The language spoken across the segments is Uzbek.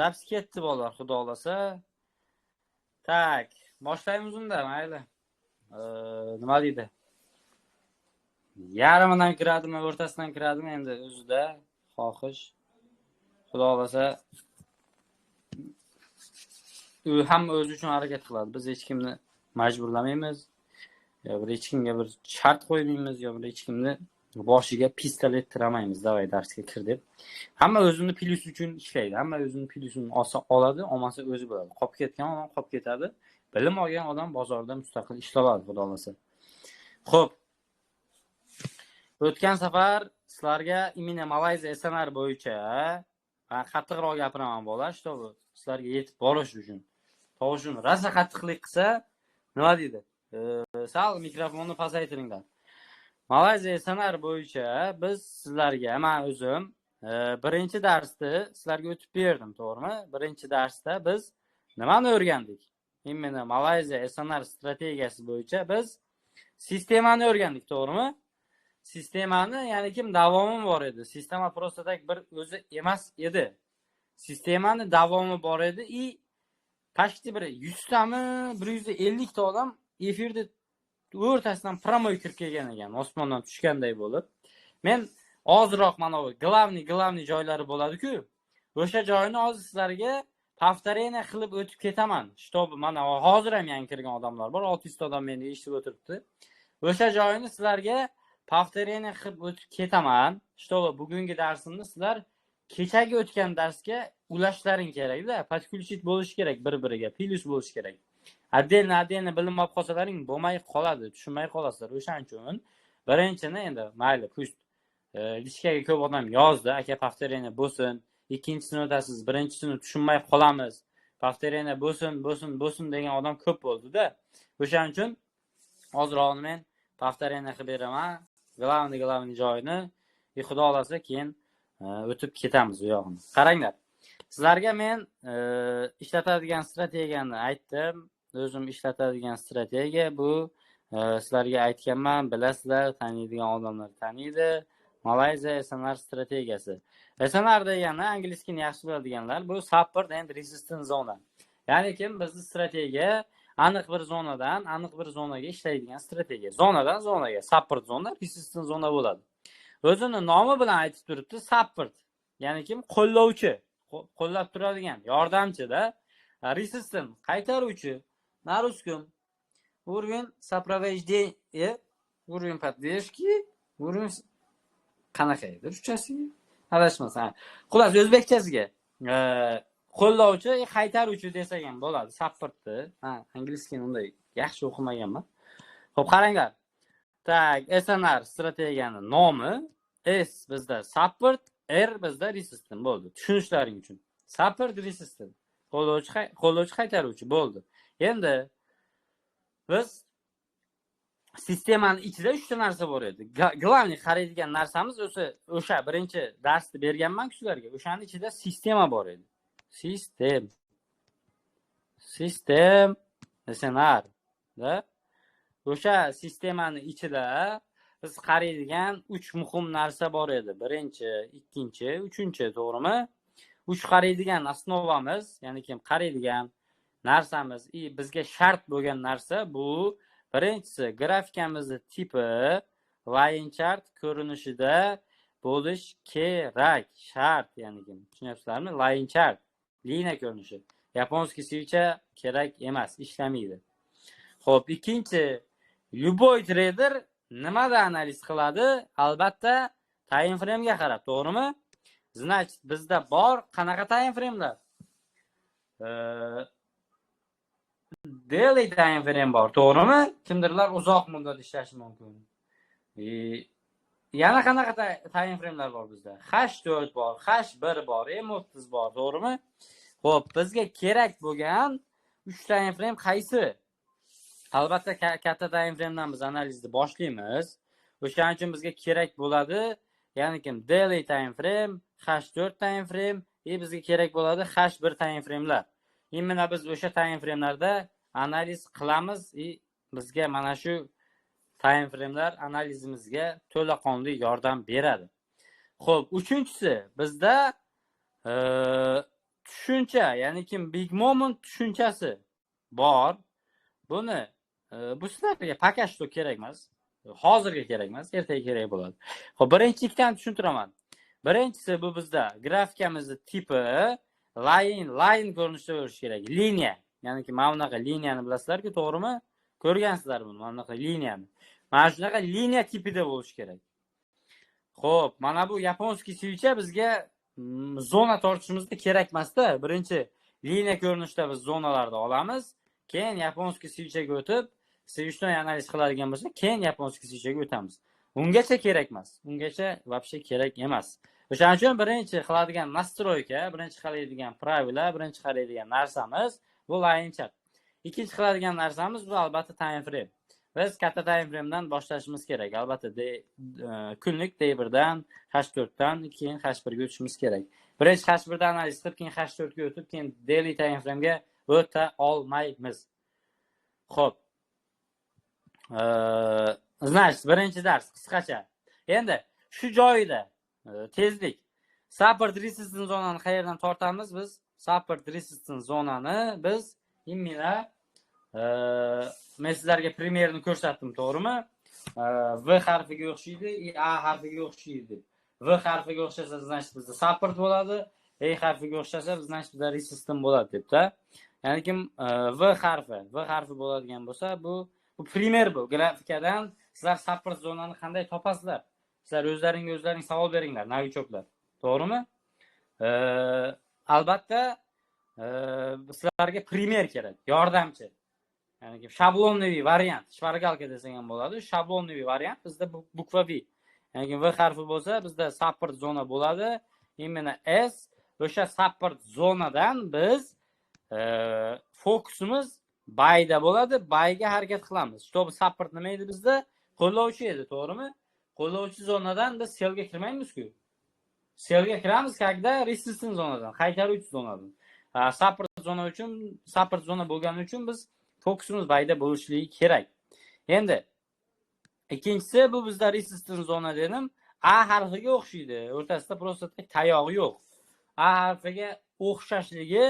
Zaps ketdi bolalar, xudo xolasa. Tak, boshlaymiz unda, mayli. Nima deydi? Yarimidan kiradimi, o'rtasidan kiradimi endi o'zida xohish. Xudo xolasa u hamma o'zi uchun harakat qiladi. Biz hech kimni majburlamaymiz. Yo bir hech kimga bir shart qo'ymaymiz, yo bir hech kimni boshiga pistolet tiramaymiz. Davay darsga kir deb. Hamma o'zini plyus uchun ishlaydi. Hamma o'zini plyusini oladi, olmasa o'zi bo'ladi. Qolib ketgan odam qolib ketadi. Bilim olgan odam bozorda mustaqil ishloladi, xudo xolasa. Xo'p. O'tgan safar sizlarga imina Malayziya SNR bo'yicha qattiqroq gapiraman bolalar, shtobi sizlarga yetib borish uchun. Tovushim rosa qattiqlik qilsa, nima deydi? Sal mikrofonni pasaytiringlar. Malayziya SNR bo'yicha biz sizlarga, men o'zim birinchi darsda sizlarga o'tib berdim, to'g'rimi? Birinchi darsda biz nimani o'rgandik? Imina Malayziya SNR strategiyasi bo'yicha biz sistemani o'rgandik, to'g'rimi? Sistemani, ya'ni kim davomi bor edi. Sistema просто tak bir o'zi emas edi. Sistemani davomi bor edi и почти bir 100 tami, 150 ta odam efirda o'rtasidan promoy kirib kelgan ekan, osmondan tushganday bo'lib. Men ozroq mana bu glavniy joylari bo'ladi-ku, o'sha joyni hozir sizlarga повторение qilib o'tib ketaman. Shtobi mana hozir ham yangi kirgan odamlar bor, 600 ta odam meni eshitib o'tiribdi. O'sha joyini sizlarga повторение qilib o'tib ketaman. Shtobi bugungi darsimni sizlar kechagi o'tgan darsga ulashlaring kerak-da, подключить bo'lish kerak bir-biriga, plyus bo'lish kerak. Отдельно bilim olib qolsalaring bo'lmay qoladi, tushunmay qolasizlar. O'shaning uchun birinchini endi mayli, pust lishkaga ko'p odam yozdi, aka повторение bo'lsin. Ikkinchisini o'tasiz, birinchisini tushunmay qolamiz. Повторение bo'lsin degan odam ko'p bo'ldi-da. O'shaning uchun hozirroq men повторение qilib beraman. Glavniy joyini, xudo xolasa keyin o'tib ketamiz u yog'ini. Qaranglar. Sizlarga men ishlatadigan strategiyani aytdim. O'zim ishlatadigan strategiya bu sizlarga aytganman, bilasizlar, taniydigan odamlar taniydi. Malayziya SNR strategiyasi. SNR degani angliyskini yaxshi biladiganlar, bu support and resistance zona. Ya'ni kim bizning strategiya aniq bir zonadan aniq bir zonaga ishlaydigan strategiya. Zonadan zonaga support zona, resistance zona bo'ladi. O'zini nomi bilan aytib turibdi, support. Ya'ni kim qo'llovchi, qo'llab turadigan, yordamchi-da. Resistance qaytaruvchi. На русском уровень сопровождения, уровень поддержки, уровень qanaqa edi ruschasiga? Adashmasam. Xullas o'zbekchasiga qo'llovchi, qaytaruvchi desak ham bo'ladi, supportni. Angliyskini unday yaxshi o'qimaganman. Xo'p, qaranglar. Tak, SNR strategiyani nomi, S bizda support, R bizda resistance bo'ldi. Tushunishlaring uchun. Support, resistance. Qo'llovchi, qaytaruvchi bo'ldi. Endi biz sistemani ichida 3 ta narsa bor edi. Glavniy qaraydigan narsamiz o'sha birinchi darsda berganman-ku sizlarga. O'shaning ichida sistema bor edi. Sistem SNR da. O'sha sistemani ichida biz qaraydigan 3 muhim narsa bor edi. Birinchi, ikkinchi, uchinchi, to'g'rimi? 3 qaraydigan asnovamiz, ya'ni kim qaraydigan narsamiz, bizga shart bo'lgan narsa bu birinchisi grafikamizni tipi line chart ko'rinishida bo'lish kerak. Shart, ya'ni kim? Tushunyapsizlarmi? Line chart, liniya ko'rinishi. Yaponskiycha kerak emas, ishlamaydi. Xo'p, ikkinchi, любой trader nimada analiz qiladi? Albatta, time frame ga qarab, to'g'rimi? Значит, bizda bor qanaqa time framelar? Daily time frame bor, to'g'rimi? Kimdirlar uzoq muddat ishlashi mumkin. Yana qanaqa time framelar bor bizda? H4 bor, H1 bor, M30 bor, to'g'rimi? Xo'p, bizga kerak bo'lgan 3 time frame qaysi? Albatta katta time framedan biz analizni boshlaymiz. O'shaning uchun bizga kerak bo'ladi, ya'ni kim? Daily time frame, H4 time frame, bizga kerak bo'ladi H1 time framelar. Mana biz o'sha time framelarda analiz qilamiz, bizga mana shu time framelar analizimizga to'laqonli yordam beradi. Xo'p, uchinchisi bizda tushuncha, ya'niki big moment tushunchasi bor. Buni bu sizlarga poka что kerak emas. Hozirga kerak emas, ertaga kerak bo'ladi. Xo'p, birinchilikdan tushuntiraman. Birinchisi bu bizda grafikamizni tipi line ko'rinishda bo'lishi kerak. Liniya. Ya'niki mana bunaqa liniyani bilasizlar-ku, to'g'rimi? Ko'rgansizlar buni, mana bunaqa liniyani. Mana shunaqa liniya tipida bo'lishi kerak. Xo'p, mana bu yaponskiy switch bizga zona tortishimizda kerak emas-da. Birinchi liniya ko'rinishda biz zonalarni olamiz, keyin yaponskiy switchga o'tib, switchni analiz qiladigan bo'lsa, keyin yaponskiy switchga o'tamiz. Ungacha kerak emas. Ungacha вообще kerak emas. O'shaning uchun birinchi qiladigan настройка, birinchi qiladigan pravila, birinchi qiladigan narsamiz bu line chart. Ikkinchi qiladigan narsamiz bu albatta time frame. Biz katta time framedan boshlashimiz kerak. Albatta kunlik D1 dan H4 dan keyin H1 ga o'tishimiz kerak. Birinchi H1 dan analiz qilib, keyin H4 ga o'tib, keyin daily time frame ga o'ta olmaymiz. Xo'p. Значит, birinchi dars qisqacha. Endi shu joyida tezlik support resistance zonani qayerdan tortamiz biz? Support resistance zonani biz imенно men sizlarga primerni ko'rsatdim, to'g'rimi? V harfiga o'xshaydi, A harfiga o'xshaydi. V harfiga o'xshasa, значит bizda support bo'ladi, A harfiga o'xshasa, значит bizda resistance bo'ladi debda. Ya'ni kim V harfi bo'ladigan bo'lsa, bu primer bu. Grafikadan sizlar support zonani qanday topasizlar? Sizlar o'zlaring savol beringlar, novichoklar. To'g'rimi? Albatta sizlarga primer kerak, yordamchi. Ya'ni shablonniy variant, shpargalka desang ham bo'ladi. Shablonniy variant bizda bukva V. Ya'ni V harfi bo'lsa, bizda support zona bo'ladi. Именно S o'sha support zonadan biz fokusimiz buyda bo'ladi, buyga harakat qilamiz. Чтобы support nima edi bizda? Qo'llovchi edi, to'g'rimi? Qo'llovchi zonadan biz sellga kirmaymiz-ku. Sellga kiramiz когда resistance zonadan, qaytaruvchi zonadan. Support zona uchun, support zona bo'lgani uchun biz fokusimiz buyda bo'lishligi kerak. Endi ikkinchisi bu bizda resistance zona dedim. A harfiga o'xshaydi. O'rtasida просто tayoq yo'q. A harfiga o'xshashligi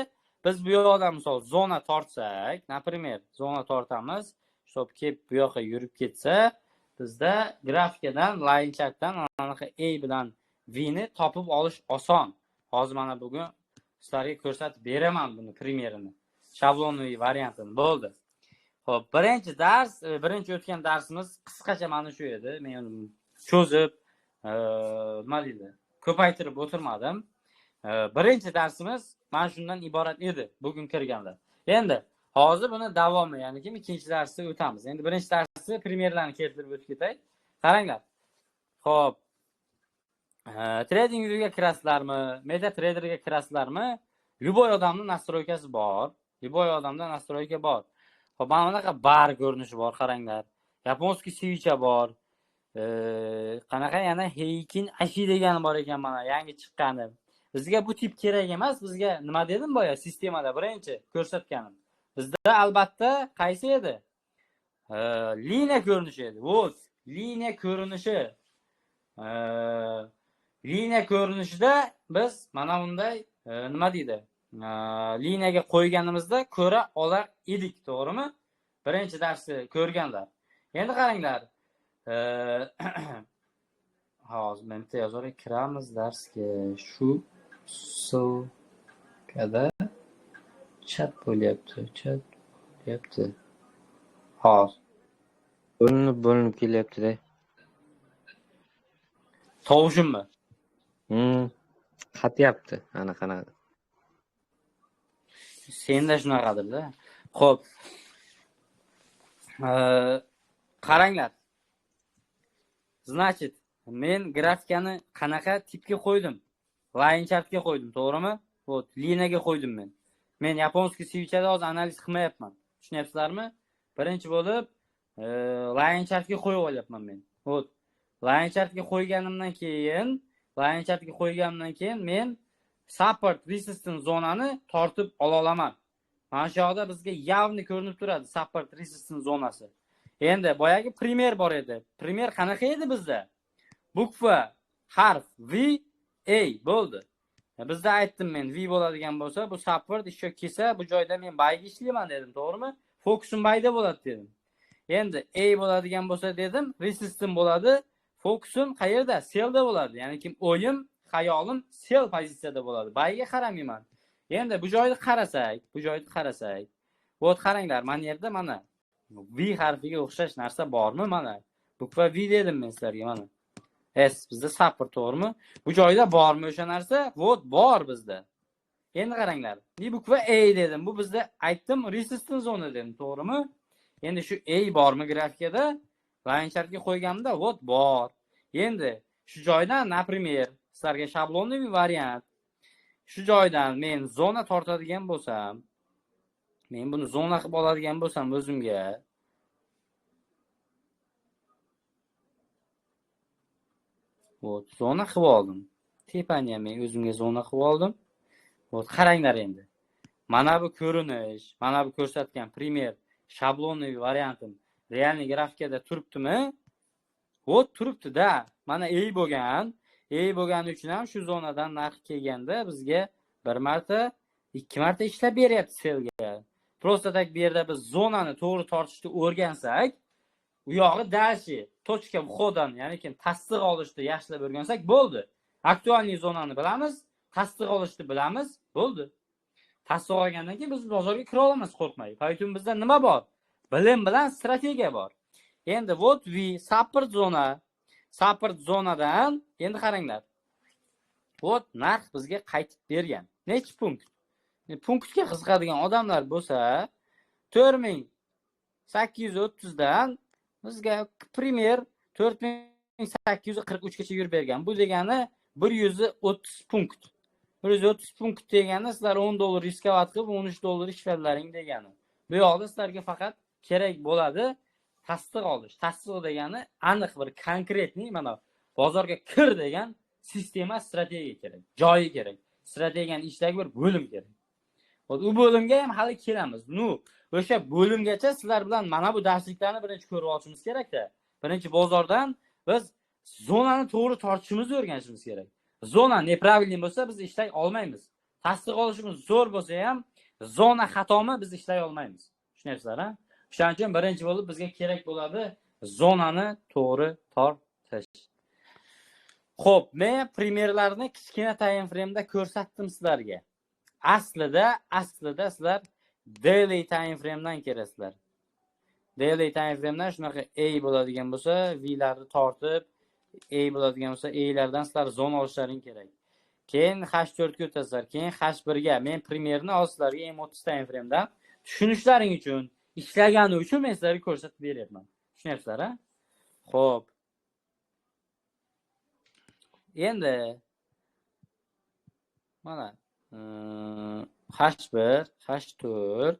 biz bu yoqdan misol zona tortsak, например, zona tortamiz, чтобы kelib bu yoqqa yurib ketsa, bizda grafikadan, line chartdan anaqa A bilan V ni topib olish oson. Hozir mana bugun sizlarga ko'rsatib beraman buni primerini. Shablonniy variantini bo'ldi. Xo'p, birinchi o'tgan darsimiz qisqacha mana shu edi. Men cho'zib, nima deydi, ko'paytirib o'tirmadim. Birinchi darsimiz mana shundan iborat edi, bugun kirganlar. Endi hozir buni davomi, ya'ni ikkinchi darsga o'tamiz. Endi birinchi darsni primerlarni keltirib o'tib ketay. Qaranglar. Xo'p. Trading viewga kirasizlarmi? MetaTraderga kirasizlarmi? Любой odamning настройкasi bor. Любой odamda настройка bor. Xo'p, mana bunaqa bar ko'rinishi bor, qaranglar. Yaponskiy switch bor. Qanaqa yana Heikin Ashi degan bor ekan, mana yangi chiqqani. Bizga bu tip kerak emas. Bizga nima dedim boya sistemada birinchi ko'rsatganim. Bizda albatta qaysi edi? Liniya ko'rinishi edi. Вот, liniya ko'rinishi. Liniya ko'rinishida biz mana bunday nima deydi? Liniyaga qo'yganimizda ko'ra olar edik, to'g'rimi? Birinchi darsni ko'rganlar. Endi qaranglar. Hozir men bitta yozib kiramiz darsga. Shu sulkada chat bo'lyapti. Hozir bo'linib kelyapti-da. Tovushimmi? Qatyapti, ana qanaqa. Senda shunaqadir-da. Xo'p. Qaranglar. Значит, men grafikani qanaqa tipga qo'ydim? Line chartga qo'ydim, to'g'rimi? Вот, liniyaga qo'ydim men. Men yaponskiy switchda hozir analiz qilmayapman. Tushunyapsizlarmi? Birinchi bo'lib line chartga qo'yib olyapman men. Вот, line chartga qo'yganimdan keyin men support resistance zonani tortib ola olaman. Mana shu yoqda bizga явно ko'rinib turadi support resistance zonasi. Endi boyagi primer bor edi. Primer qanaqa edi bizda? Bukva, harf V, A bo'ldi. Bizda aytdim men, V bo'ladigan bo'lsa, bu support ishga kelsa, bu joyda men bayga ishlayman dedim, to'g'rimi? Fokusim bayda bo'ladi dedim. Endi A bo'ladigan bo'lsa dedim, resistance bo'ladi. Fokusim qayerda? Sellda bo'ladi. Ya'ni kim o'yim, xayolim sell pozitsiyada bo'ladi. Bayga qaramayman. Endi bu joyni qarasak, bu qaranglar, mana yerda mana V harfiga o'xshash narsa bormi mana? Bukva V dedim men sizlarga mana. S bizda support, to'g'rimi? Bu joyda bormi o'sha narsa? Vot bor bizda. Endi qaranglar. Bu bukva A dedim. Bu bizda aytdim resistance zona dedim, to'g'rimi? Endi shu A bormi grafikada? Line chartga qo'yganimda vot bor. Endi shu joydan, например, sizlarga shablonli variant. Shu joydan men zona tortadigan bo'lsam, men buni zona qilib oladigan bo'lsam o'zimga, vot zona qilib oldim. Tepani ham men o'zimga zona qilib oldim. Vot qaranglar endi. Mana bu ko'rinish, mana bu ko'rsatgan primer shablonli variantim realniy grafikada turibdimi? Vot turibdi-da. Mana A bo'lgani uchun ham shu zonadan narx kelganda bizga bir marta, ikki marta ishlab beryapti selga. Просто tak bu yerda biz zonani to'g'ri tortishni o'rgansak, u yog'i dalshi, точка входdan, ya'ni kim tasdiq olishni yaxshilab o'rgansak bo'ldi. Aktualniy zonani bilamiz, tasdiq olishni bilamiz, bo'ldi. Tasdiq olgandan keyin biz bozorga kira olamiz, qo'rqmay. Poytun bizda nima bor? Bilim bilan strategiya bor. Endi vot V support zonadan endi qaranglar. Vot narx bizga qaytib bergan. Necha punkt? Punktga qiziqadigan odamlar bo'lsa, 4830 dan bizga primer 4843 gacha yurib bergan. Bu degani 130 punkt. 130 punkt degani sizlar $10 riskovat qilib $13 ishlatlaring degani. Bu yoqda sizlarga faqat kerak bo'ladi tasdiq olish. Tasdiq degani aniq bir konkretniy mana bozorga kir degan sistema, strategiya kerak. Joyi kerak. Strategiyani ishdagi bir bo'lim kerak. U bo'limga ham hali kelamiz. O'sha bo'limgacha sizlar bilan mana bu darsliklarni birinchi ko'rib olishimiz kerak-da. Birinchi bozordan biz zonani to'g'ri tortishimizni o'rganishimiz kerak. Zona nepravильный bo'lsa biz ishlay olmaymiz. Tasdiq olishimiz zo'r bo'lsa ham zona xatomi biz ishlay olmaymiz. Tushunyapsizlar, ha? Shuning uchun birinchi bo'lib bizga kerak bo'ladi zonani to'g'ri tortish. Xo'p, men primerlarni kichkina time frame'da ko'rsatdim sizlarga. Aslida sizlar daily time frame'dan kelasizlar. Daily time frame'dan shunaqa A bo'ladigan bo'lsa, V larni tortib, A bo'ladigan bo'lsa, A lardan sizlar zona olishlaring kerak. Keyin H4 ga o'tasizlar, keyin H1 ga. Men primerni sizlarga M30 time frame'dan tushunishlaring uchun, ishlagani uchun men sizlarga ko'rsatib beryapman. Tushunyapsizlar, ha? Xo'p. Endi mana H1, H4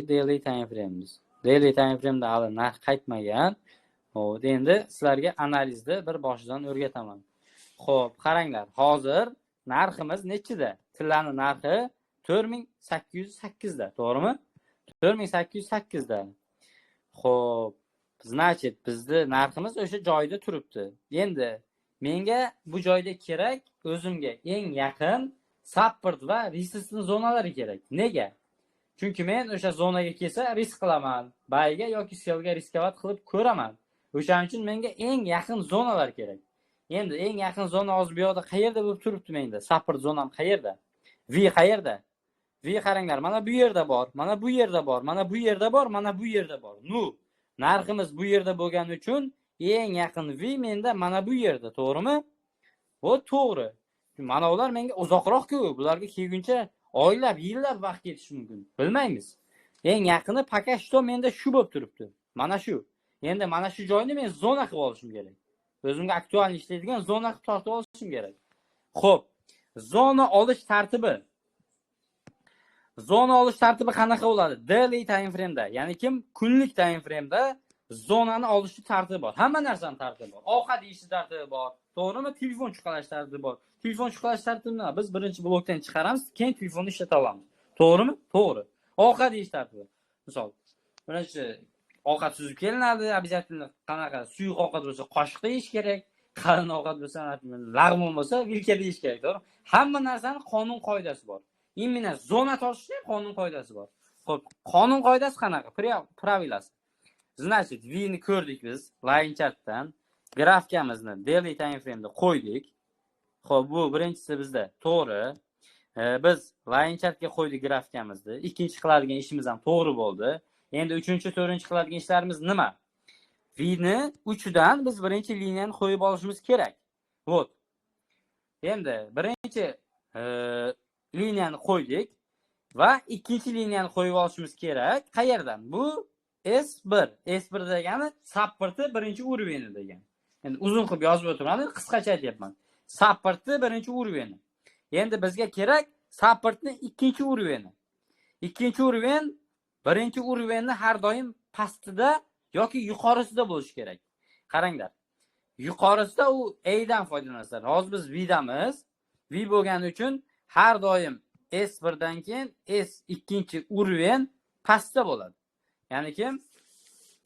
daily time frame'miz. Daily time frame'da hali narx qaytmagan. Xo'p, endi sizlarga analizni bir boshidan o'rgataman. Xo'p, qaranglar. Hozir narximiz nechida? Tillani narxi 4808 da, to'g'rimi? 4808 da. Xo'p, значит, bizni narximiz o'sha joyda turibdi. Endi menga bu joyda kerak o'zimga eng yaqin support va resistance zonalari kerak. Nega? Chunki men o'sha zonaga kelsa risk qilaman. Bayga yoki sellga riskovat qilib ko'raman. O'shaning uchun menga eng yaqin zonalar kerak. Endi eng yaqin zona hozir bu yoqda qayerda bo'lib turibdi menda? Support zonam qayerda? V qayerda? V qaranglar, mana bu yerda bor, mana bu yerda bor, mana bu yerda bor, mana bu yerda bor. Narximiz bu yerda bo'lgani uchun eng yaqin V menda mana bu yerda, to'g'rimi? Bu to'g'ri. Mana ular menga uzoqroq-ku, bularga kelguncha oylab, yillab vaqt ketishi mumkin. Bilmaymiz. Eng yaqini пока что menda shu bo'lib turibdi. Mana shu. Endi mana shu joyni men zona qilib olishim kerak. O'zimga aktual ishlaydigan zona qilib tortib olishim kerak. Xo'p, zona olish tartibi. Zona olish tartibi qanaqa bo'ladi? Daily time frame'da, ya'ni kim kunlik time frame'da zonani olishni tartibi bor. Hamma narsani tartibi bor. Ovqat yeyish tartibi bor. To'g'rimi? Telefon chiqarish tartibi bor. Telefon chiqarish tartibini biz birinchi blokdan chiqaramiz, keyin telefonni ishlata olamiz. To'g'rimi? To'g'ri. Ovqat yeyish tartibi. Misol, birinchi ovqat suzib kelinadi, обязательно qanaqa suyuq ovqat bo'lsa qoshiqda yeyish kerak, qalin ovqat bo'lsa, lag'mon bo'lsa, vilka deyish kerak, to'g'ri? Hamma narsani qonun qoidasi bor. Именно zona topishni qonun qoidasi bor. Xo'p, qonun qoidasi qanaqa? Pravilasi. Значит, V ni ko'rdik biz line chartdan. Grafikamizni daily time frame'da qo'ydik. Xo'p, bu birinchisi bizda to'g'ri. Biz line chartga qo'ydik grafikamizni. Ikkinchi qiladigan ishimiz ham to'g'ri bo'ldi. Endi uchinchi, to'rtinchi qiladigan ishlarimiz nima? V ni uchidan biz birinchi liniyani qo'yib olishimiz kerak. Вот. Endi birinchi liniyani qo'ydik va ikkinchi liniyani qo'yib olishimiz kerak. Qayerdan? Bu S1. S1 degani supportni birinchi уровень degan. Endi uzun qilib yozib o'tiraman, qisqacha aytyapman. Supportni birinchi уровень. Endi bizga kerak supportni ikkinchi уровень. Ikkinchi уровень birinchi уровеньni har doim pastida yoki yuqorisida bo'lishi kerak. Qaranglar. Yuqorisida u A dan foydalanasizlar. Hozir biz V damiz. V bo'lgani uchun har doim S1 dan keyin S2 уровень pastda bo'ladi. Ya'ni kim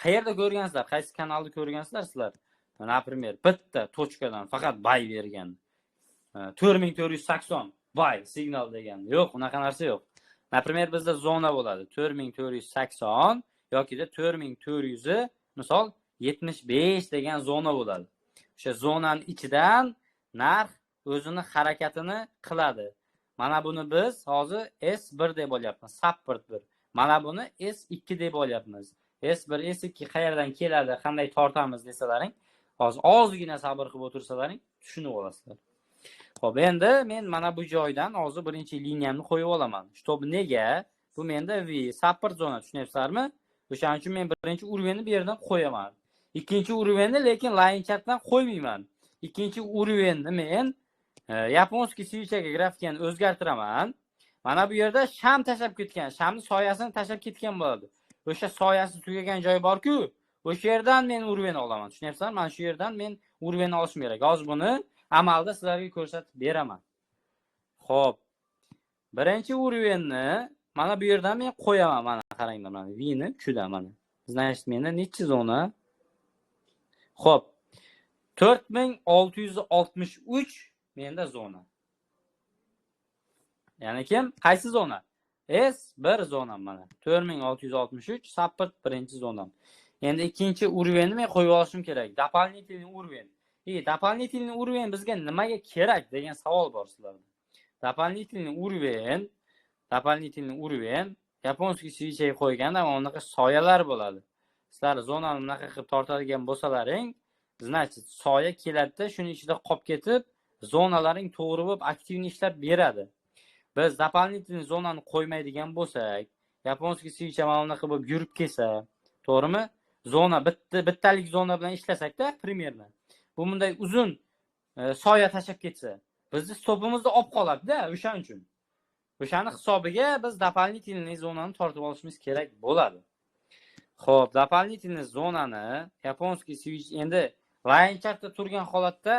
qayerda ko'rgansizlar, qaysi kanalda ko'rgansizlar sizlar? Например, bitta tochkadan faqat bay bergan. 4480 bay signal degan. Yo'q, unaqa narsa yo'q. Например, bizda zona bo'ladi. 4480 yoki da 4400, misol 75 degan zona bo'ladi. O'sha zonaning ichidan narx o'zini harakatini qiladi. Mana buni biz hozir S1 deb olyapmiz, support 1. Mana buni S2 deb olyapmiz. S1, S2 qayerdan keladi, qanday tortamiz desalaring, hozir ozgina sabr qilib o'tirsalaring, tushunib olasizlar. Xo'p, endi men mana bu joydan hozir birinchi liniyamni qo'yib olaman. Чтобы nega? Bu menda V support zona, tushunyapsizlarmi? O'shaning uchun men birinchi уровеньni bu yerdan qo'yaman. Ikkinchi уровеньni lekin line chartdan qo'ymayman. Ikkinchi уровеньni men yaponskiy switchaga grafikani o'zgartiraman. Mana bu yerda sham tashab ketgan, shamni soyasini tashab ketgan bo'ladi. O'sha soyasi tugagan joy bor-ku, o'sha yerdan men уровень olaman. Tushunyapsizlarmi? Mana shu yerdan men уровень olishim kerak. Hozir buni amalda sizlarga ko'rsatib beraman. Xo'p. Birinchi уровеньni mana bu yerdan men qo'yaman. Mana qaranglar, mana V ni uchida mana. Значит, menda necha zona? Xo'p. 4663 menda zona. Ya'ni kim? Qaysi zona? S1 zonam mana. 4663 support birinchi zonam. Endi ikkinchi уровеньni men qo'yib olishim kerak. Дополнительный уровень. Дополнительный уровень bizga nimaga kerak degan savol bor sizlarda. Дополнительный уровень yaponskiy switchaga qo'yganda unaqa soyalar bo'ladi. Sizlar zonani bunaqa qilib tortadigan bo'lsalaring, значит, soya keladi-da, shuning ichida qolib ketib, zonalaring to'g'ri bo'lib aktivni ishlab beradi. Biz дополнительный zonani qo'ymaydigan bo'lsak, yaponskiy switcha mana bunaqa bo'lib yurib kelsa, to'g'rimi? Zona bittalik zona bilan ishlasak-da, примерно. Bu bunday uzun soya tashab ketsa, bizni stopimizda olib qoladi-da, o'shaning uchun. O'shani hisobiga biz дополнительный zonani tortib olishimiz kerak bo'ladi. Xo'p, дополнительный zonani yaponskiy switch endi line chartda turgan holatda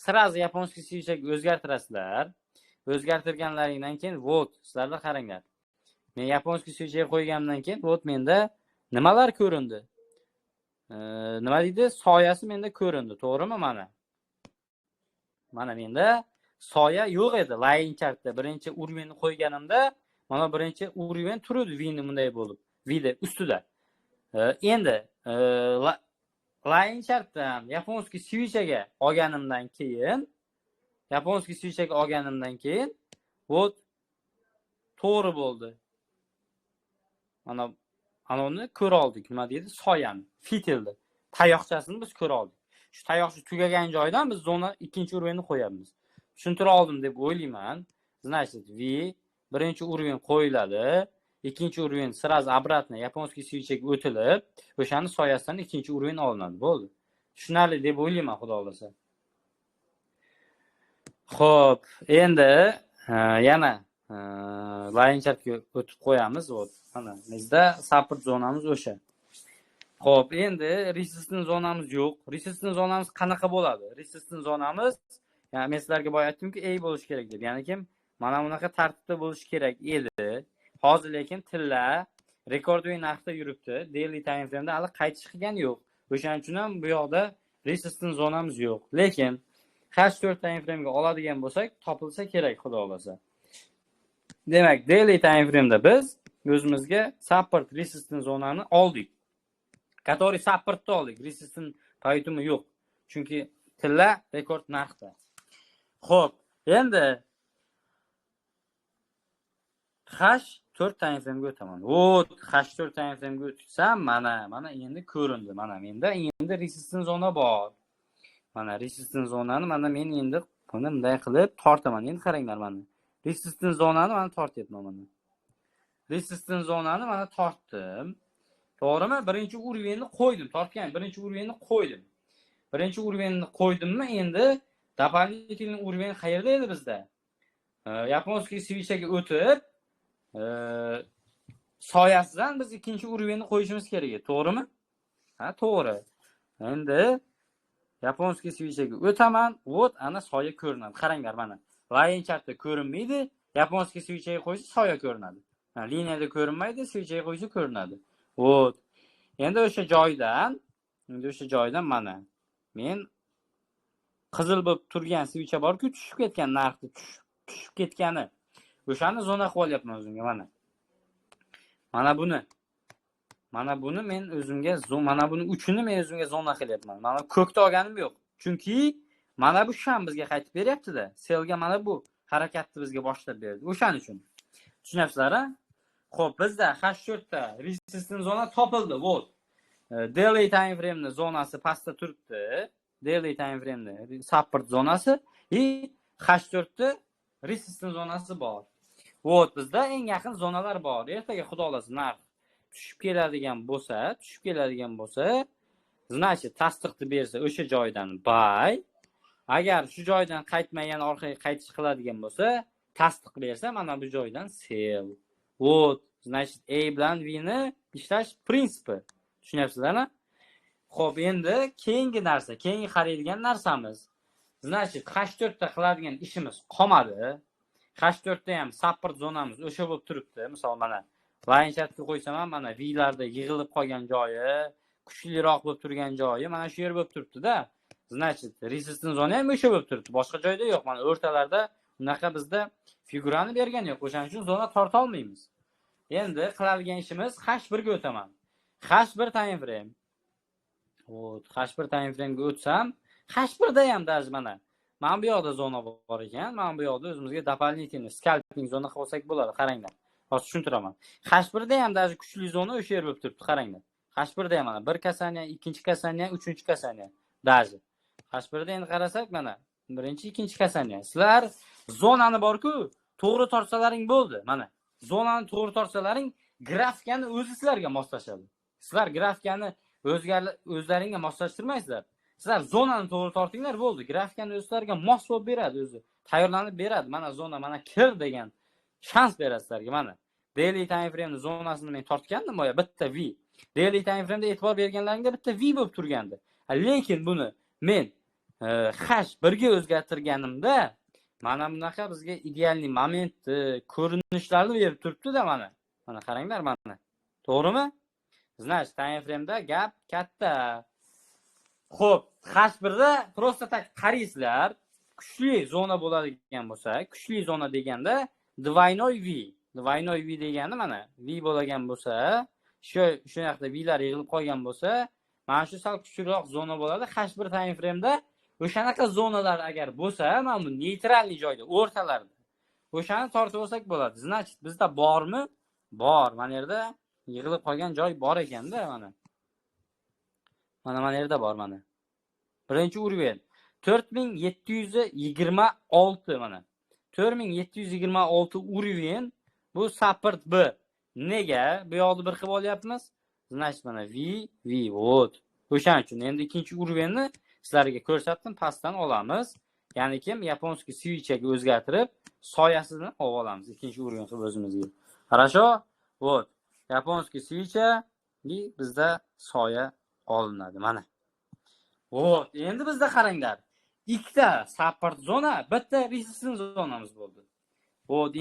sразу yaponskiy switchaga o'zgartirasizlar. O'zgartirganlaringdan keyin вот sizlarda qaranglar. Men yaponskiy switchaga qo'yganimdan keyin вот menda nimalar ko'rindi? Nima deydi? Soyasi menda ko'rindi, to'g'rimi mana? Mana menda soya yo'q edi line chartda. Birinchi уровеньni qo'yganimda mana birinchi уровень turadi V'ni bunday bo'lib, V'da ustida. Endi line chartdan yaponskiy switchaga olganimdan keyin вот to'g'ri bo'ldi. Mana uni ko'ra oldik. Nima deydi? Soyani, fitilni, tayoqchasini biz ko'ra oldik. Shu tayoqcha tugagan joydan biz zona ikkinchi уровеньni qo'yamiz. Tushuntira oldim deb o'ylayman. Значит, V birinchi уровень qo'yiladi. Ikkinchi уровень sразу обратно yaponskiy switchaga o'tilib, o'shani soyasidan ikkinchi уровень olinadi. Bo'ldi. Tushunarli deb o'ylayman, xudo xolasa. Xo'p, endi yana line chartga o'tib qo'yamiz. Mana bizda support zonamiz o'sha. Xo'p, endi resistance zonamiz yo'q. Resistance zonamiz qanaqa bo'ladi? Resistance zonamiz, ya'ni men sizlarga boya aytdimki, A bo'lish kerak deb. Ya'ni kim? Mana bunaqa tartibda bo'lish kerak edi. Hozir lekin tilla rekordiy narxda yuribdi. Daily time frame'da hali qaytish qilgani yo'q. O'shaning uchun ham bu yoqda resistance zonamiz yo'q. Lekin H4 time frame'ga oladigan bo'lsak, topilsa kerak, xudo xolasa. Demak, daily time frame'da biz o'zimizga support resistance zonani oldik. Который supportni oldik. Resistance поэтому yo'q. Chunki tilla rekord narxda. Xo'p, endi H4 time frame'ga o'taman. H4 time frame'ga o'tsam, mana endi ko'rindi. Mana menda endi resistance zona bor. Mana resistance zonani men endi buni bunday qilib tortaman. Endi qaranglar mana. Resistance zonani tortyapman mana. Resistance zonani tortdim. To'g'rimi? Birinchi уровеньni qo'ydim. Tortgan birinchi уровеньni qo'ydim. Birinchi уровеньni qo'ydimmi, endi дополнительный уровень qayerda edi bizda? Yaponskiy switchga o'tib, soyasidan biz ikkinchi уровеньni qo'yishimiz kerak edi, to'g'rimi? Ha, to'g'ri. Endi Yaponskiy switchga o'taman, ana soya ko'rinadi. Qaranglar mana. Line chartda ko'rinmaydi, Yaponskiy switchga qo'ysa soya ko'rinadi. Liniyada ko'rinmaydi, switchga qo'ysa ko'rinadi. Endi o'sha joydan mana men qizil bo'lib turgan switcha bor-ku, tushib ketgan narxi, tushib ketgani. O'shani zona qilib olyapman o'zimga mana. Mana buni men o'zimga mana buni uchini men o'zimga zona qilyapman. Mana ko'kda olganim yo'q. Chunki mana bu sham bizga qaytib beryapti-da. Selga mana bu harakatni bizga boshlab berdi. O'shaning uchun. Tushunyapsizlar-a? Xo'p, bizda H4 ta resistance zona topildi. Daily time frame'ning zonasi pastda turibdi. Daily time frame'ning support zonasi H4 ta resistance zonasi bor. Bizda eng yaqin zonalar bor. Ertaga xudo xolasa narx tushib keladigan bo'lsa, значит, tasdiqni bersa o'sha joydan buy. Agar shu joydan qaytmagan orqaga qaytish qiladigan bo'lsa, tasdiq bersa mana bu joydan sell. Значит, A bilan V ni ishlash prinsipi. Tushunyapsizlarmi? Xo'p, endi keyingi qaraydigan narsamiz. Значит, H4 ta qiladigan ishimiz qolmadi. H4 ta ham support zonamiz o'sha bo'lib turibdi. Misol mana line chartga qo'ysam ham mana V larda yig'ilib qolgan joyi, kuchliroq bo'lib turgan joyi mana shu yer bo'lib turibdi-da. Значит, resistance zona ham o'sha bo'lib turibdi. Boshqa joyda yo'q. Mana o'rtalarda unaqa bizda figurani bergan yo'q. O'shaning uchun zona torta olmaymiz. Endi qiladigan ishimiz H1 ga o'taman. H1 time frame. H1 time frame ga o'tsam, H1 da ham даже mana bu yoqda zona bor ekan. Mana bu yoqda o'zimizga дополнительный scalping zona qilib olsak bo'ladi. Qaranglar. Hozir tushuntiraman. H1 da ham даже kuchli zona o'sha yer bo'lib turibdi. Qaranglar. H1 da ham mana 1 kasaniya, 2 kasaniya, 3 kasaniya. Даже H1 da endi qarasak mana 1-2 kasaniya. Sizlar zonani bor-ku, to'g'ri tortsalaring bo'ldi. Mana zonani to'g'ri tortsalaring grafikani o'zi sizlarga moslashadi. Sizlar grafikani o'zlaringga moslashtirmaysizlar. Sizlar zonani to'g'ri tortinglar bo'ldi. Grafikani o'zlariga mos bo'lib beradi o'zi. Tayyorlanib beradi. Mana zona, mana kir degan shans beradi sizlarga mana. Daily time frame zonasini men tortgandim boya bitta V. Daily time frame da e'tibor berganlaringda bitta V bo'lib turgandi. Lekin buni men H1 ga o'zgartirganimda mana bunaqa bizga idealniy momentni, ko'rinishlarni berib turibdi-da mana. Mana qaranglar mana. To'g'rimi? Значит, time frame da gap katta. Xo'p, H1 da просто tak qaraysizlar. Kuchli zona bo'ladigan bo'lsa, kuchli zona deganda двойной V. Двойной V degani mana V bo'lgan bo'lsa, shu yoqda V lar yig'ilib qolgan bo'lsa, mana shu sal kuchliroq zona bo'ladi. H1 time frame da o'shanaqa zonalar agar bo'lsa, mana bu neytralniy joyda, o'rtalarda. O'shani tortib olsak bo'ladi. Значит, bizda bormi? Bor. Mana yerda yig'ilib qolgan joy bor ekanda mana. Mana yerda bor mana. Birinchi уровень 4726 mana. 4726 уровень bu support B. Nega bu yoqda bir qilib olyapmiz? Значит, mana V. O'shaning uchun endi ikkinchi уровеньni sizlarga ko'rsatdim, pastdan olamiz. Ya'ni kim yaponskiy switchga o'zgartirib, soyasini olib olamiz ikkinchi уровень qilib o'zimizga. Хорошо? Yaponskiy switchga bizda soya olinadi mana. Endi bizda qaranglar. Ikkita support zona, bitta resistance zonamiz bo'ldi.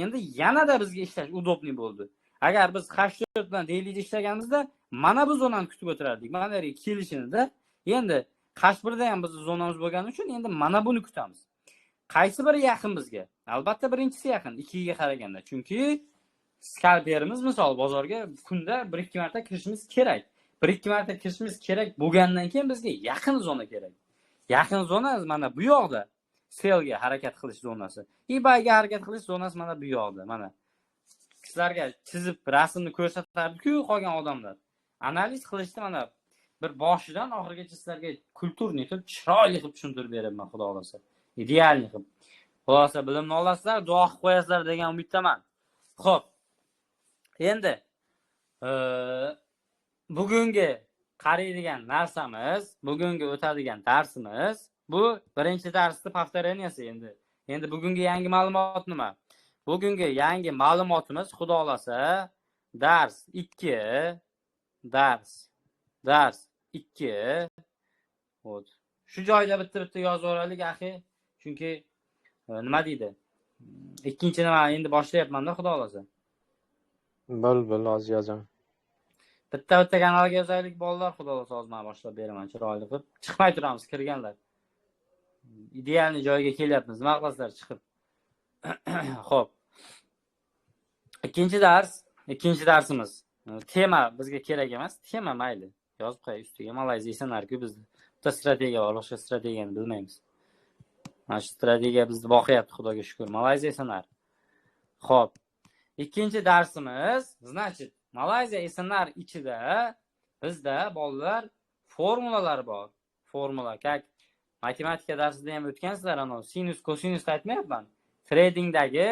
Endi yanada bizga ishlash udobniy bo'ldi. Agar biz H4 bilan daily ishlaganimizda mana bu zonani kutib o'tirardik. Mana yerga kelishini-da. Endi Qashqadaryoda ham bizning zonamiz bo'lgani uchun endi mana buni kutamiz. Qaysi biri yaqin bizga? Albatta birinchisi yaqin, ikkiga qaraganda. Chunki skalperimiz misol bozorga kunda 1-2 marta kirishimiz kerak. 1-2 marta kirishimiz kerak bo'lgandan keyin bizga yaqin zona kerak. Yaqin zona mana bu yoqda. Selga harakat qilish zonasi. eBayga harakat qilish zonasi mana bu yoqda. Mana sizlarga chizib rasmni ko'rsatardi-ku qolgan odamlar. Analiz qilishda mana bir boshidan oxirigacha sizlarga kulturniy qilib, chiroyli qilib tushuntirib beraman, xudo xolasa. Idealniy qilib. Xulosa bilimni olasizlar, duo qilib qo'yasizlar degan umiddaman. Xo'p. Endi bugungi qaraydigan narsamiz, bugungi o'tadigan darsimiz, bu birinchi darsning повторенияsi endi. Endi bugungi yangi ma'lumot nima? Bugungi yangi ma'lumotimiz xudo xolasa dars 2, dars 2. Xo'p. Shu joyda bitta yozib olaylik, axi. Chunki nima deydi? Ikkinchi nima endi boshlayapman-da, xudo xolasa. Bo'l, hozir yozaman. Bitta kanalga yozaylik bolalar, xudo xolasa hozir men boshlab beraman chiroyli qilib. Chiqmay turamiz kirganlar. Idealniy joyga kelyapmiz. Nima qilasizlar chiqib? Xo'p. Ikkinchi darsimiz. Tema bizga kerak emas. Tema mayli. Yozib qo'y ustiga. Malayziya ssenariy bizda. Bitta strategiya bor, boshqa strategiyani bilmaymiz. Mana shu strategiya bizni boqyapti, xudoga shukr. Malayziya ssenariy. Xo'p. Ikkinchi darsimiz, значит, Malayziya ssenariy ichida bizda bolalar formulalar bor. Formula, как matematika darsida ham o'tgansizlar, ana sinus, kosinus aytmayapman. Tradingdagi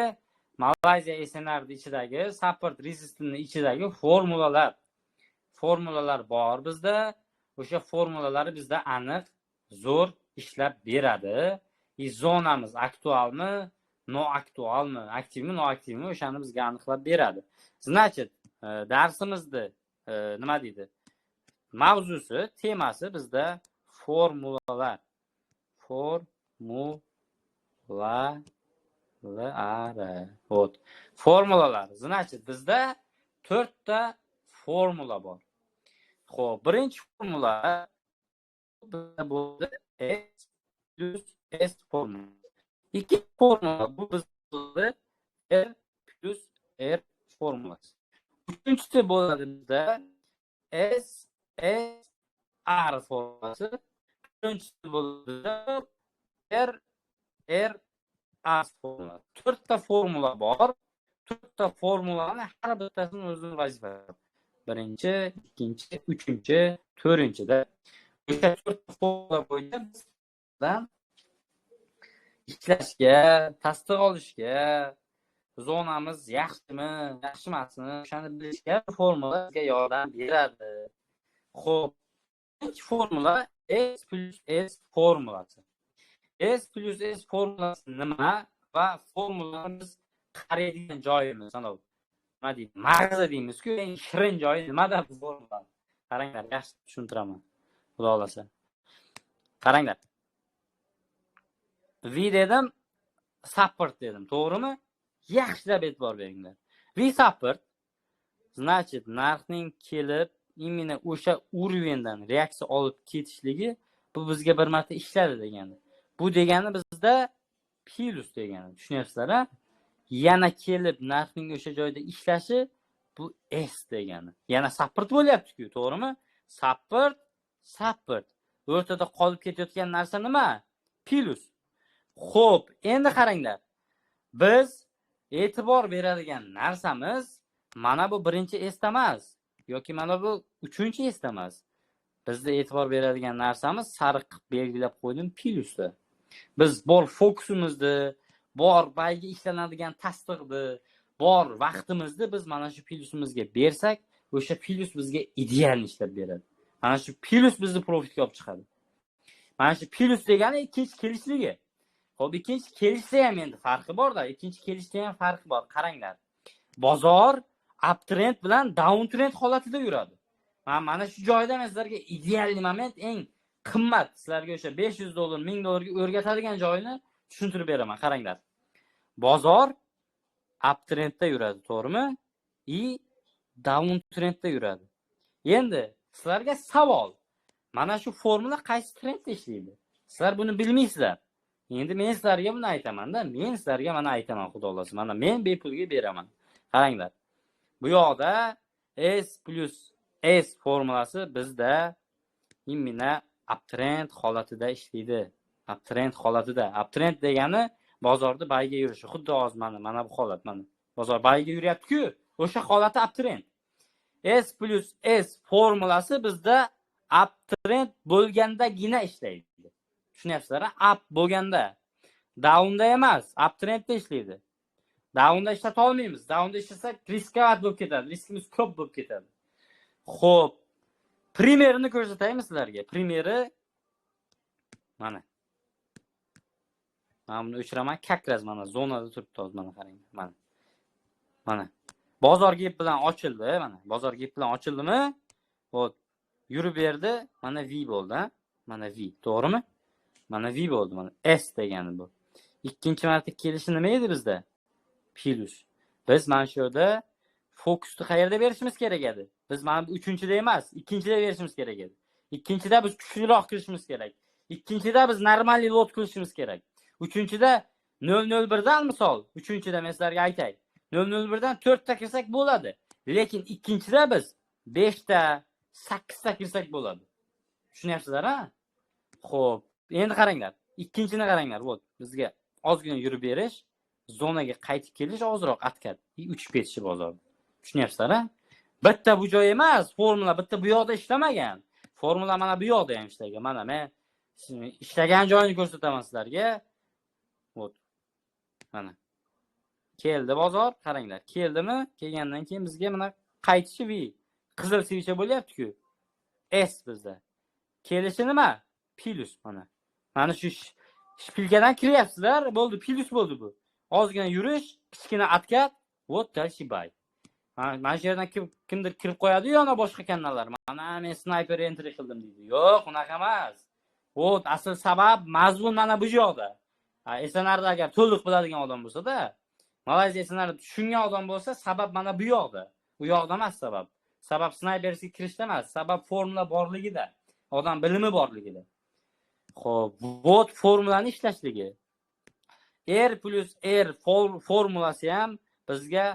Malayziya ssenariy ichidagi support resistance ichidagi formulalar bor bizda. O'sha formulalari bizda aniq, zo'r ishlab beradi. Zonamiz aktualmi, noaktualmi, aktivmi, noaktivmi o'shani bizga aniqlab beradi. Значит, darsimizni nima deydi? Mavzusi, temasi bizda formulalar. Formulalar. Значит, bizda 4 ta formula bor. Xo'p, birinchi formula bo'ldi S plus S formula. İkinci formula bu bizde R plus R formulası. Üçüncüsü bo'ladi bizda S R formulası. Üçüncüsü bo'ladi R R A formulası. 4 ta formula bor. 4 ta formulani har bittasini o'zining vazifasi. Birinchi, ikkinchi, uchinchi, to'rtinchida o'sha 4 ta formula bo'yicha bizdan ishlashga, tasdiq olishga, zonamiz yaxshimi, yaxshi emasmi, o'shani bilishga formulaga yordam beradi. Xo'p, birinchi formula S plus S formulasi. S plus S formulasi nima va formulamiz qaraydigan joyimiz, anavi nima deydi? Mag'zi deymiz-ku, eng shirin joyi nimada bu formula? Qaranglar, yaxshi tushuntiraman. Xudo xolasa. Qaranglar. V dedim, support dedim, to'g'rimi? Yaxshilab e'tibor beringlar. V support, значит, narxning kelib, именно o'sha уровеньdan reaksiya olib ketishligi bu bizga bir marta ishladi degani. Bu degani bizda plus degani. Tushunyapsizlar-a? Yana kelib narxning o'sha joyda ishlashi bu S degani. Yana support bo'lyapti-ku, to'g'rimi? Support. O'rtada qolib ketayotgan narsa nima? Plus. Xo'p, endi qaranglar. Biz e'tibor beradigan narsamiz mana bu birinchi esda emas yoki mana bu uchinchi esda emas. Bizda e'tibor beradigan narsamiz sariq belgilab qo'ydim plyusda. Biz bor fokusimizni, bor bayga ishlanadigan tasdiqni, bor vaqtimizni biz mana shu plyusimizga bersak, o'sha plyus bizga ideal ishlab beradi. Mana shu plyus bizni profitga olib chiqadi. Mana shu plyus degani ikkinchi kelishligi. Xo'p, ikkinchi kelishda ham endi farqi bor-da, ikkinchi kelishda ham farqi bor. Qaranglar. Bozor uptrend bilan downtrend holatida yuradi. Mana shu joyda men sizlarga ideal moment, eng qimmat sizlarga o'sha $500, $1000 ga o'rgatadigan joyini tushuntirib beraman. Qaranglar. Bozor uptrendda yuradi, to'g'rimi? Downtrendda yuradi. Endi sizlarga savol. Mana shu formula qaysi trendda ishlaydi? Sizlar buni bilmaysizlar. Endi men sizlarga buni aytaman-da. Men sizlarga mana aytaman, xudo xolasa. Mana men bepulga beraman. Qaranglar. Bu yoqda S plus S formulasi bizda imina uptrend holatida ishlaydi. Uptrend holatida. Uptrend degani bozorda bayga yurishi. Xuddi hozir mana bu holat mana. Bozor bayga yuryapti-ku, o'sha holati uptrend. S plus S formulasi bizda uptrend bo'lgandagina ishlaydi. Tushunyapsizlar? Up bo'lganda. Downda emas, uptrendda ishlaydi. Downda ishlata olmaymiz. Downda ishlasak riskovat bo'lib ketadi. Riskimiz ko'p bo'lib ketadi. Xo'p. Primerini ko'rsataymi sizlarga? Primeri mana. Mana buni o'chiraman, kakraz mana zonada turibdi hozir mana qarang. Mana. Bozor gap bilan ochildi, mana. Bozor gap bilan ochildimi? Xo'p. Yurib berdi, mana V bo'ldi, ha? Mana V, to'g'rimi? Mana V bo'ldi, mana S degani bu. Ikkinchi marta kelishi nima edi bizda? Plus. Biz mana shu yerda fokusni qayerda berishimiz kerak edi? Biz mana bu 3-da emas, 2-da berishimiz kerak edi. 2-da biz kuchliroq kirishimiz kerak. 2-da biz normal lot qilishimiz kerak. 3-da 001 dan misol, 3-da men sizlarga aytay. 001 dan 4 ta kirsak bo'ladi. Lekin 2-da biz 5 ta, 8 ta kirsak bo'ladi. Tushunyapsizlar, ha? Xo'p, endi qaranglar. 2-ni qaranglar. Vot, bizga ozgina yurib berish, zonaga qaytib kelish ozroq atkat. Uchib ketishi bozorda. Tushunyapsizlar, ha? Bitta bu joy emas, formula bitta bu yoqda ishlamagan. Formula mana bu yoqda ham ishlagan. Mana men ishlagan joyini ko'rsataman sizlarga. Vot. Mana. Keldi bozor, qaranglar. Keldimi? Kelgandan keyin bizga mana qaytishi V. Qizil svicha bo'lyapti-ku. S bizda. Kelishi nima? Plus mana. Mana shu shpilkadan kiryapsizlar, bo'ldi, plus bo'ldi bu. Ozgina yurish, kichkina atkat, vot dalshibay. Mana shu yerdan kimdir kirib qo'yadi yana boshqa kanallar. Mana men sniper entry qildim deydi. Yo'q, unaqa emas. Vot asl sabab mazmun mana bu joyda. SNRda agar to'liq biladigan odam bo'lsa-da, Malayziya SNRda tushungan odam bo'lsa, sabab mana bu yoqda. U yoqda emas sabab. Sabab sniperga kirishda emas, sabab formula borligida, odam bilimi borligida. Xo'p, vot formulani ishlashligi. R plus R formulasi ham bizga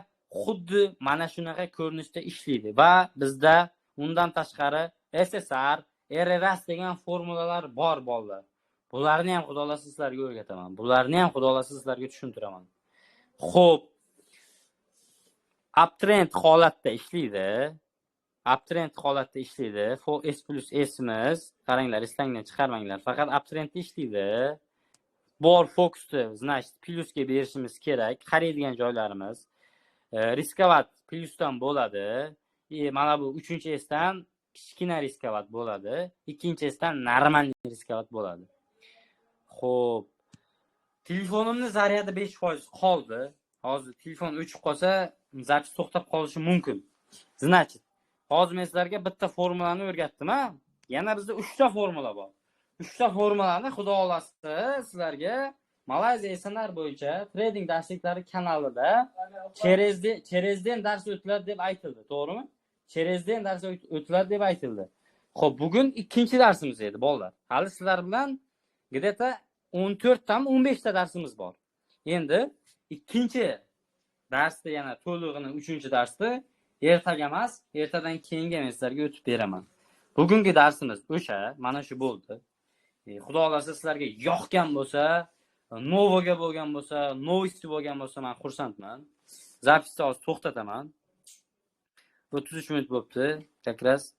xuddi mana shunaqa ko'rinishda ishlaydi va bizda undan tashqari SSR, RRS degan formulalar bor bolalar. Bularni ham xudo xolasa sizlarga o'rgataman. Bularni ham xudo xolasa sizlarga tushuntiraman. Xo'p. Uptrend holatda ishlaydi. Uptrend holatda ishlaydi. S plus S'imiz, qaranglar, istangdan chiqarmanglar. Faqat uptrendda ishlaydi. Bor fokusni, значит, plusga berishimiz kerak. Qaraydigan joylarimiz riskovat plusdan bo'ladi. Mana bu 3-S'dan kichkina riskovat bo'ladi. 2-S'dan normal riskovat bo'ladi. Xo'p. Telefonimning zaryadi 5% qoldi. Hozir telefon o'chib qolsa, zapis to'xtab qolishi mumkin. Значит, hozir men sizlarga bitta formulani o'rgatdim, ha? Yana bizda 3 ta formula bor. 3 ta formulani xudo xolasa sizlarga Malayziya SNR bo'yicha trading darsliklari kanalida Cherezdin dars o'tiladi deb aytildi, to'g'rimi? Cherezdin dars o'tiladi deb aytildi. Xo'p, bugun ikkinchi darsimiz edi, bolalar. Hali sizlar bilan где-то 14 tam 15 ta darsimiz bor. Endi ikkinchi darsda yana to'lig'ini 3-darsda ertaga emas, ertadan keyingi men sizlarga o'tib beraman. Bugungi darsimiz o'sha, mana shu bo'ldi. Xudo xolasa sizlarga yoqgan bo'lsa, novoga bo'lgan bo'lsa, novosti bo'lgan bo'lsa, men xursandman. Zapisni hozir to'xtataman. 33 minut bo'libdi. Как раз